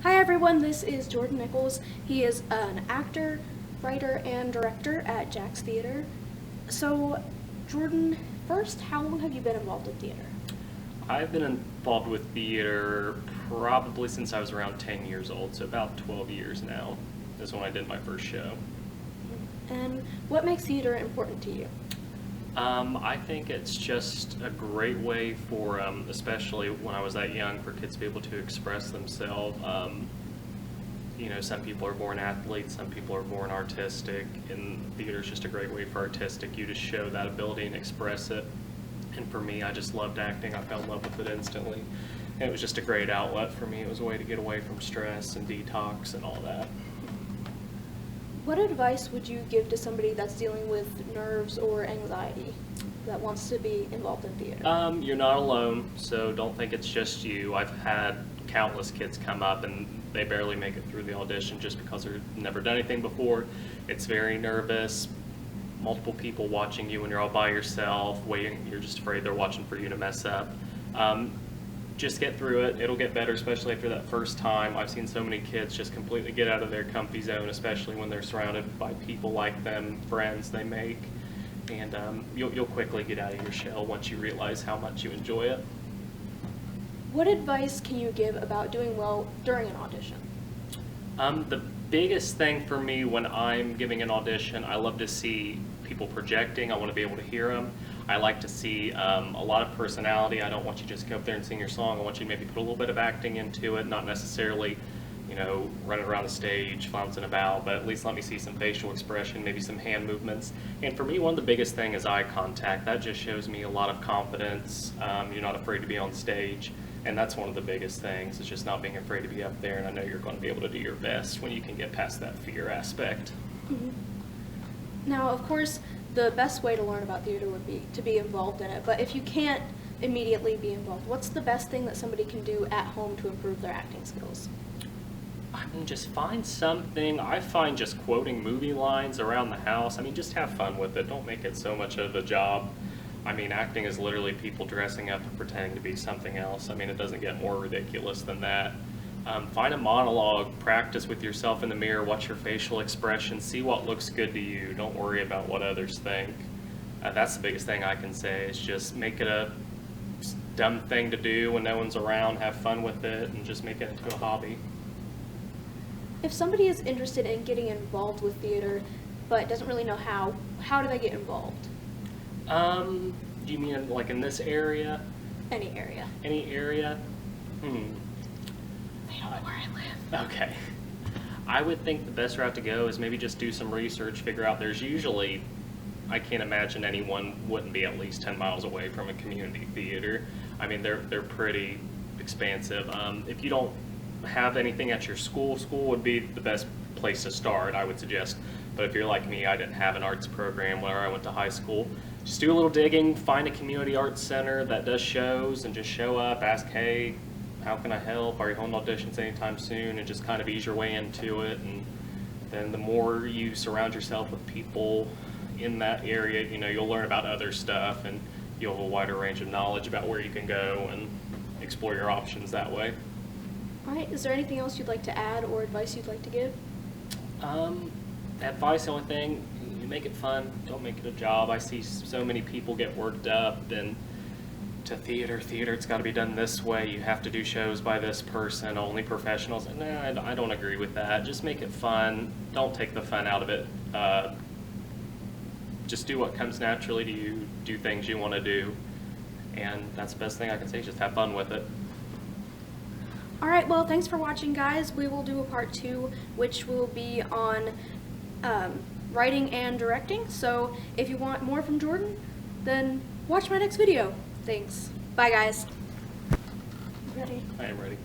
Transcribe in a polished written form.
Hi everyone, this is Jordan Nickles. He is an actor, writer, and director at Jack's Theater. So, Jordan, first, how long have you been involved in theater? I've been involved with theater probably since I was around 10 years old, so about 12 years now is when I did my first show. And what makes theater important to you? I think it's just a great way for, especially when I was that young, for kids to be able to express themselves. Some people are born athletes, some people are born artistic, and theater is just a great way for artistic you to show that ability and express it. And for me, I just loved acting. I fell in love with it instantly. And it was just a great outlet for me. It was a way to get away from stress and detox and all that. What advice would you give to somebody that's dealing with nerves or anxiety that wants to be involved in theater? You're not alone, so don't think it's just you. I've had countless kids come up and they barely make it through the audition just because they've never done anything before. It's very nervous, multiple people watching you when you're all by yourself, waiting, you're just afraid they're watching for you to mess up. Just get through it. It'll get better, especially after that first time. I've seen so many kids just completely get out of their comfy zone, especially when they're surrounded by people like them, friends they make. And you'll quickly get out of your shell once you realize how much you enjoy it. What advice can you give about doing well during an audition? The biggest thing for me when I'm giving an audition, I love to see people projecting. I want to be able to hear them. I like to see a lot of personality. I don't want you to just go up there and sing your song. I want you to maybe put a little bit of acting into it, not necessarily, running around the stage, flouncing about, but at least let me see some facial expression, maybe some hand movements. And for me, one of the biggest things is eye contact. That just shows me a lot of confidence. You're not afraid to be on stage. And that's one of the biggest things, is just not being afraid to be up there, and I know you're going to be able to do your best when you can get past that fear aspect. Mm-hmm. Now, of course, the best way to learn about theater would be to be involved in it, but if you can't immediately be involved, what's the best thing that somebody can do at home to improve their acting skills? I mean, just find something. I find just quoting movie lines around the house, just have fun with it. Don't make it so much of a job. Acting is literally people dressing up and pretending to be something else. It doesn't get more ridiculous than that. Find a monologue, practice with yourself in the mirror, watch your facial expressions, see what looks good to you. Don't worry about what others think. That's the biggest thing I can say, is just make it a dumb thing to do when no one's around, have fun with it, and just make it into a hobby. If somebody is interested in getting involved with theater but doesn't really know how do they get involved? Do you mean like in this area? Any area. Any area? They don't know where I live. Okay. I would think the best route to go is maybe just do some research, figure out there's usually, I can't imagine anyone wouldn't be at least 10 miles away from a community theater. They're pretty expansive. If you don't have anything at your school would be the best place to start, I would suggest. But if you're like me, I didn't have an arts program where I went to high school. Just do a little digging, find a community arts center that does shows, and just show up, ask, hey, how can I help? Are you holding auditions anytime soon? And just kind of ease your way into it. And then the more you surround yourself with people in that area, you'll learn about other stuff, and you'll have a wider range of knowledge about where you can go and explore your options that way. All right, is there anything else you'd like to add or advice you'd like to give? Advice, the only thing, you make it fun, don't make it a job. I see so many people get worked up and to theater, it's got to be done this way, you have to do shows by this person, only professionals. And I don't agree with that. Just make it fun, don't take the fun out of it. Just do what comes naturally to you, do things you want to do, and that's the best thing I can say, just have fun with it. All right, well, thanks for watching, guys. We will do a part 2, which will be on writing and directing. So if you want more from Jordan, then watch my next video. Thanks. Bye, guys. Ready? I am ready.